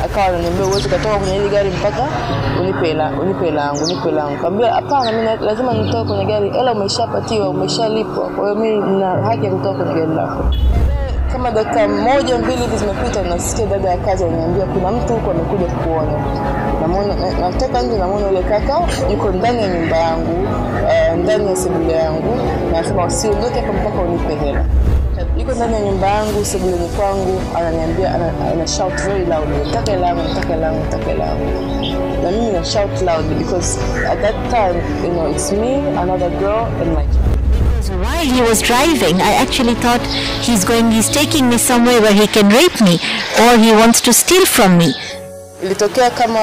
akawa ananiambia uweze kutoka kwenye ile gari mpaka unipe langu. Kaambia hapana, mimi lazima nitoke kwenye gari, ela umeshapatiwa, umeshalipwa. Kwa hiyo mimi nina haki ya kutoka kwenye gari lako. Kama dakika moja mbili hivi zimepita, nasikia dada ya kazi ananiambia kuna mtu huko amekuja kukuona. Natoka nje, namuona yule kaka yuko ndani ya nyumba yangu, ndani ya sebule yangu, na anasema usiondoke hapa mpaka unipe hela. Yuko ndani ya nyumba yangu, sebuleni kwangu, ananiambia, ana shout very loudly, taka langu. Na mimi na shout loudly because at that time, you know, it's me, another girl, and my child. While he was driving, I actually thought he's taking me somewhere where he can rape me, or he wants to steal from me. Ilitokea kama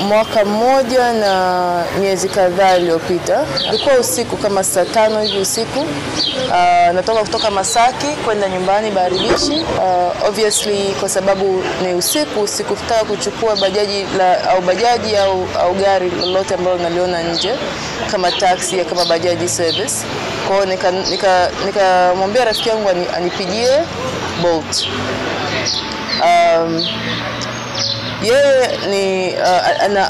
mwaka mmoja na miezi kadhaa iliyopita. Ilikuwa usiku kama saa 5 hivi usiku. Natoka kutoka Masaki kwenda nyumbani Baribishi. Obviously kwa sababu ni usiku, sikutaka kuchukua bajaji au gari lolote ambalo naliona nje kama taxi au kama bajaji service. Kwa hiyo nikamwambia rafiki yangu anipigie Bolt. Yeye ni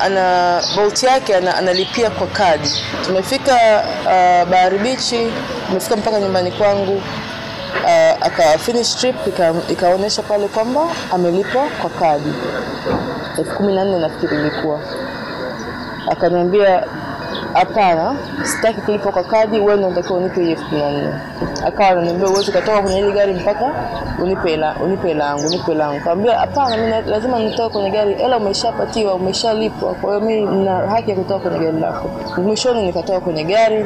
ana Bolt yake analipia kwa kadi. Tumefika Baribichi, tumefika mpaka nyumbani kwangu. Aka finish trip, ikaonesha pale kwamba amelipwa kwa kadi. 14,000 nafikiri ilikuwa. Akaniambia hapana, sitaki kulipa kwa kadi, wewe ndio unatakiwa unipe 14,000. Akawa ananiambia uweze kutoka kwenye ile gari mpaka unipe langu. Kaambia hapana, mimi lazima nitoke kwenye gari, ela umeshapatiwa, umeshalipwa. Kwa hiyo mimi nina haki ya kutoka kwenye gari lako. Mwishoni nikatoka kwenye gari,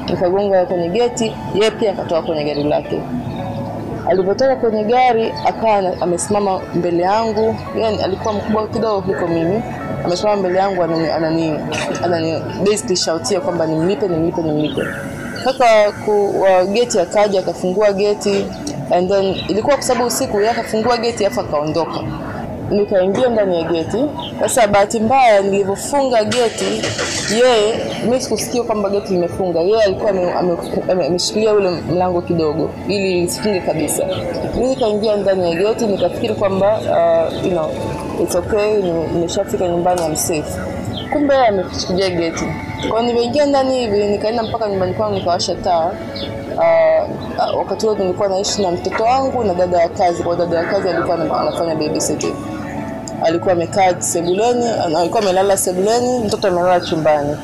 nikagonga kwenye geti, yeye pia akatoka kwenye gari lake. Alipotoka kwenye gari akawa amesimama mbele yangu, yani alikuwa mkubwa kidogo kuliko mimi. Amesimama mbele yangu anani basically shoutia kwamba nimlipe. Kaka geti akaja akafungua geti, and then ilikuwa kwa sababu usiku, yeye akafungua geti afa kaondoka. Nikaingia ndani ya geti. Sasa bahati mbaya nilipofunga geti, yeye mimi sikusikia kwamba geti limefunga. Yeye alikuwa ameshikilia ule mlango kidogo ili isifunge kabisa. Mimi nikaingia ndani ya geti, nikafikiri kwamba you know, it's okay, nimeshafika nyumbani, I'm safe. Kumbe amefikia geti. Kwa nimeingia ndani hivi, nikaenda mpaka nyumbani kwangu, nikawasha taa. Wakati huo nilikuwa naishi na mtoto wangu na dada ya kazi. Kwa dada ya kazi alikuwa anafanya babysitting. Alikuwa amekaa sebuleni, alikuwa amelala sebuleni, mtoto amelala chumbani.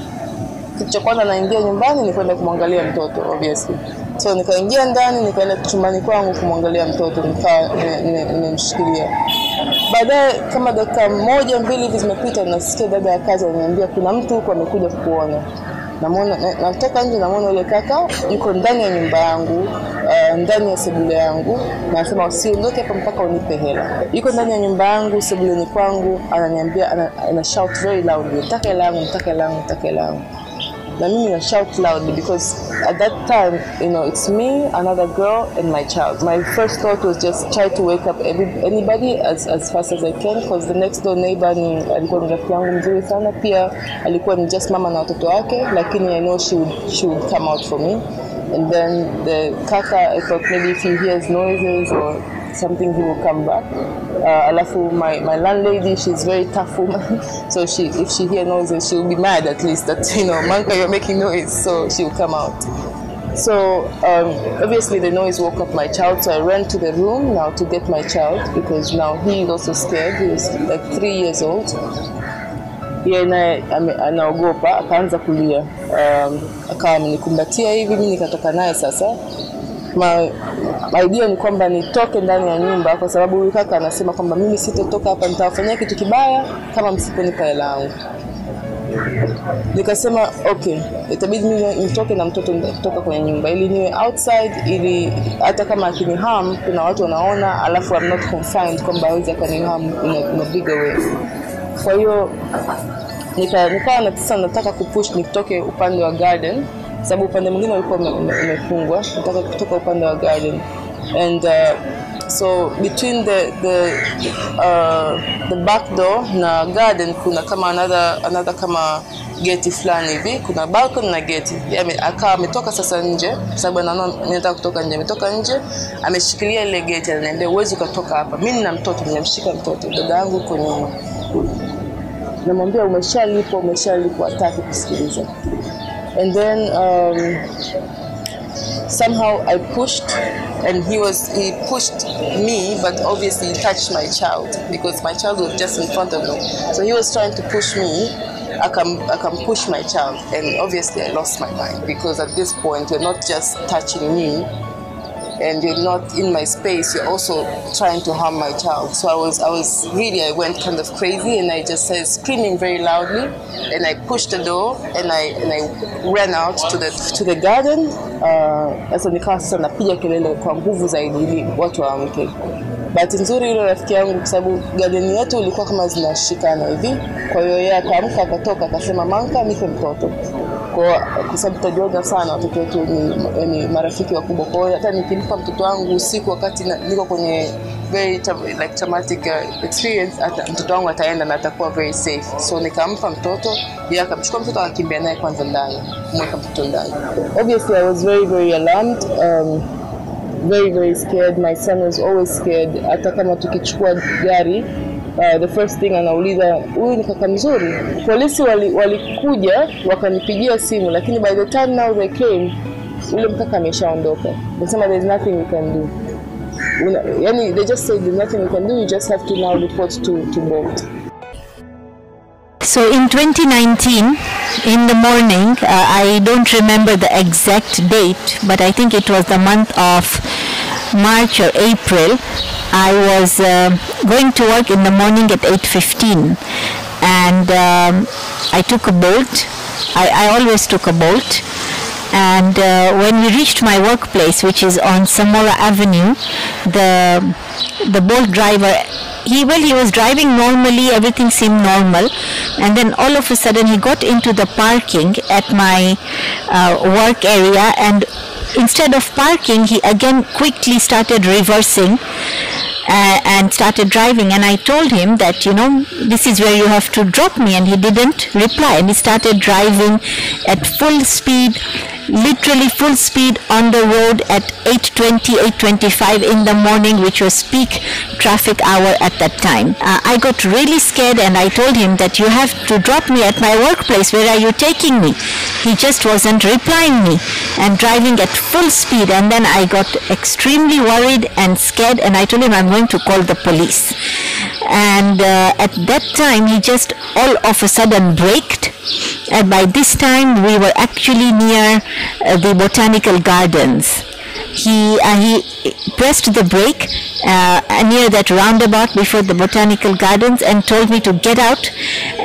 Kitu cha kwanza naingia nyumbani ni kwenda kumwangalia mtoto obviously. So nikaingia ndani, nikaenda chumbani kwangu kumwangalia mtoto, nimemshikilia. Baadaye kama dakika moja mbili hivi zimepita, nasikia dada ya kazi ananiambia kuna mtu huko amekuja kukuona. Natoka nje, namuona yule kaka yuko ndani ya nyumba yangu, ndani ya sebule yangu, na anasema usiondoke hapa mpaka unipe hela. Yuko ndani ya nyumba yangu, sebuleni kwangu, ananiambia, ana shout very loudly, taka langu. Na mimi na shout loudly because at that time, you know, it's me, another girl, and my child. My first thought was just try to wake up anybody as fast as I can, because the next door neighbor alikuwa ni rafiki yangu mzuri sana, pia alikuwa ni just mama na watoto wake, lakini I know she would come out for me. And then the kaka, I thought maybe if he hears noises or something, he will come back. Alafu my landlady, she's very tough woman, so if she hear noises, she will be mad at least that, you know, Manka, you're making noise, so she will come out. So obviously the noise woke up my child, so I ran to the room now to get my child, because now he is also scared. He was like 3 years old. Yeye naye anaogopa, akaanza kulia. Akawa amenikumbatia hivi, mimi nikatoka naye sasa. My idea ni kwamba nitoke ndani ya nyumba, kwa sababu huyu kaka anasema kwamba mimi sitotoka hapa, nitawafanyia kitu kibaya kama msiponipa hela yangu. Nikasema okay, itabidi mimi nitoke na mtoto kutoka kwenye nyumba ili niwe outside, ili hata kama akiniharm kuna watu wanaona, alafu I'm not confined kwamba hawezi akaniharm in a bigger way. Kwa hiyo nikawa nataka kupush nitoke upande wa garden, sababu upande mwingine ulikuwa umefungwa. Nataka kutoka upande wa garden, and so between the back door na garden kuna kama another kama geti fulani hivi, kuna balcony na geti. Yeye akawa ametoka sasa nje, sababu anaona mimi nataka kutoka nje. Ametoka nje, ameshikilia ile geti, ananiambia uweze kutoka hapa. Mimi nina mtoto, nimemshika mtoto, dada yangu yuko nyuma. Namwambia umeshalipwa, hataki kusikiliza. And then somehow I pushed, and he pushed me, but obviously he touched my child because my child was just in front of me. So he was trying to push me. I can push my child, and obviously I lost my mind because at this point you're not just touching me, and you're not in my space. You're also trying to harm my child. So I went kind of crazy, and I just started screaming very loudly, and I pushed the door, and I ran out to the garden. Sasa nikawa sasa napiga kelele kwa nguvu zaidi ili watu waamke. Bahati nzuri ile rafiki yangu, kwa sababu garden yetu ilikuwa kama zinashikana hivi, kwa hiyo yeye akaamka akatoka akasema manka nipe mtoto. Kwa sababu tunajuana sana watoto wetu ni marafiki wakubwa. Kwa hiyo hata nikimpa mtoto wangu usiku wakati niko kwenye very traumatic experience, hata mtoto wangu ataenda na atakuwa very safe. So nikampa mtoto, yeye akamchukua mtoto akakimbia naye kwanza ndani, mweka mtoto ndani. Obviously I was very very alarmed, very very scared. My son was always scared. Hata kama tukichukua gari, the first thing anauliza, huyu ni kaka mzuri? Polisi walikuja wakanipigia simu, lakini by the time now they came, ule mkaka ameshaondoka. Nasema there's nothing we can do. Yani they just said there's nothing we can do, you just have to now report to boat. So in 2019, in the morning, I don't remember the exact date, but I think it was the month of March or April. I was going to work in the morning at 8:15, and I took a boat. I always took a boat, and when we reached my workplace, which is on Samora Avenue, the boat driver, he was driving normally, everything seemed normal, and then all of a sudden he got into the parking at my work area, and instead of parking, he again quickly started reversing and started driving. And I told him that, this is where you have to drop me, and he didn't reply, and he started driving at full speed, literally full speed on the road at 8:20, 8:25 in the morning, which was peak traffic hour at that time. I got really scared, and I told him that you have to drop me at my workplace. Where are you taking me? He just wasn't replying me and driving at full speed. And then I got extremely worried and scared, and I told him I'm going to call the police. And at that time he just all of a sudden braked, and by this time we were actually near the botanical gardens. He pressed the brake near that roundabout before the botanical gardens and told me to get out,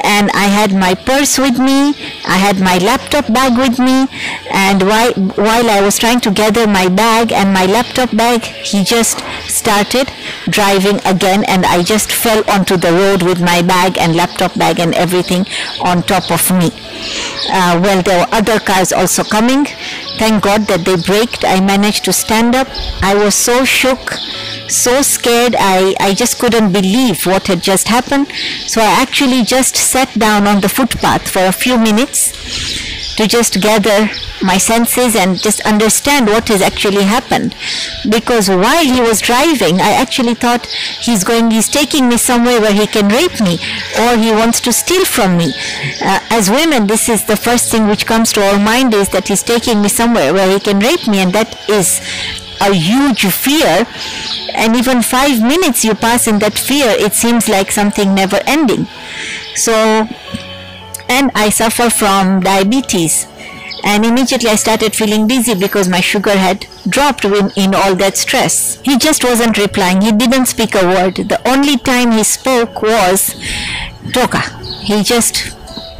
and I had my purse with me, I had my laptop bag with me, and while I was trying to gather my bag and my laptop bag, he just started driving again, and I just fell onto the road with my bag and laptop bag and everything on top of me. Well, there were other cars also coming. Thank God that they braked. I managed to stand up. I was so shook, so scared. I just couldn't believe what had just happened. So I actually just sat down on the footpath for a few minutes to just gather my senses and just understand what has actually happened. Because while he was driving, I actually thought he's taking me somewhere where he can rape me, or he wants to steal from me. As women, this is the first thing which comes to our mind, is that he's taking me somewhere where he can rape me, and that is a huge fear. And even 5 minutes you pass in that fear, it seems like something never ending. So, and I suffer from diabetes, and immediately I started feeling dizzy because my sugar had dropped in all that stress. He just wasn't replying. He didn't speak a word. The only time he spoke was "Toka." He just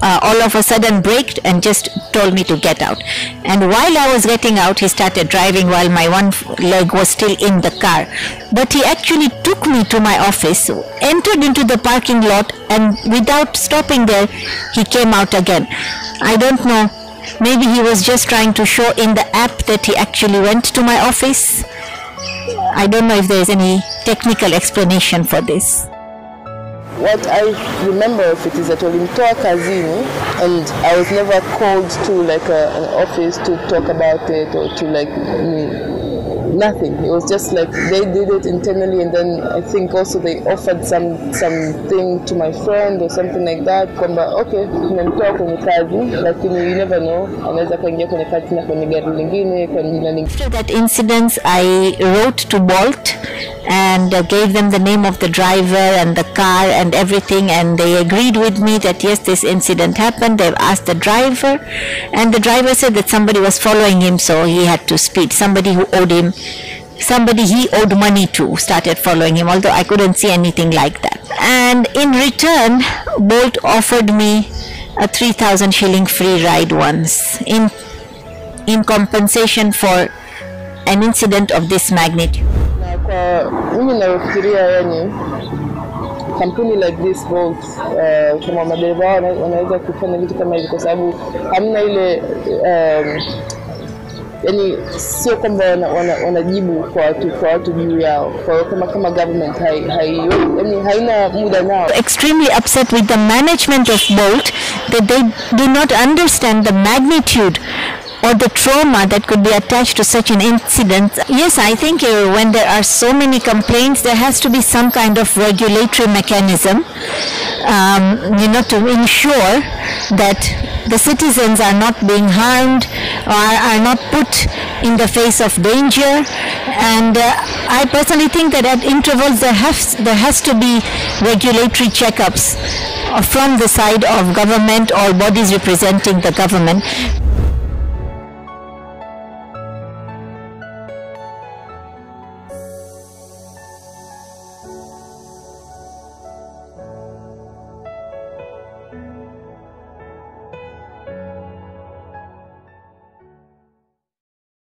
all of a sudden braked and just told me to get out. And while I was getting out, he started driving while my one leg was still in the car. But he actually took me to my office, entered into the parking lot, and without stopping there, he came out again. I don't know, maybe he was just trying to show in the app that he actually went to my office. I don't know if there is any technical explanation for this. What I remember of it is that walimtoa kazini, and I was never called to like an office to talk about it or to like nothing. It was just like they did it internally, and then I think also they offered something to my friend or something like that, kwamba okay, nimemtoa kwenye kazi, lakini you never know, anaweza kaingia kwenye kazi na kwenye gari lingine, kwa jina lingine. After that incident, I wrote to Bolt and gave them the name of the driver and the car and everything, and they agreed with me that yes, this incident happened. They've asked the driver, and the driver said that somebody was following him, so he had to speed. Somebody who owed him, somebody he owed money to started following him, although I couldn't see anything like that. And in return, Bolt offered me a 3,000 shilling free ride once in compensation for an incident of this magnitude. Kwa mimi nafikiria yani kampuni like this Bolt, kama Madereva wanaweza kufanya vitu kama hivi kwa sababu hamna ile yani sio kwamba wanajibu kwa watu juu yao, kwa kama government yani haina muda nao. Extremely upset with the management of Bolt that they do not understand the magnitude or the trauma that could be attached to such an incident. Yes, I think when there are so many complaints, there has to be some kind of regulatory mechanism, to ensure that the citizens are not being harmed or are not put in the face of danger. And I personally think that at intervals there has to be regulatory checkups from the side of government or bodies representing the government.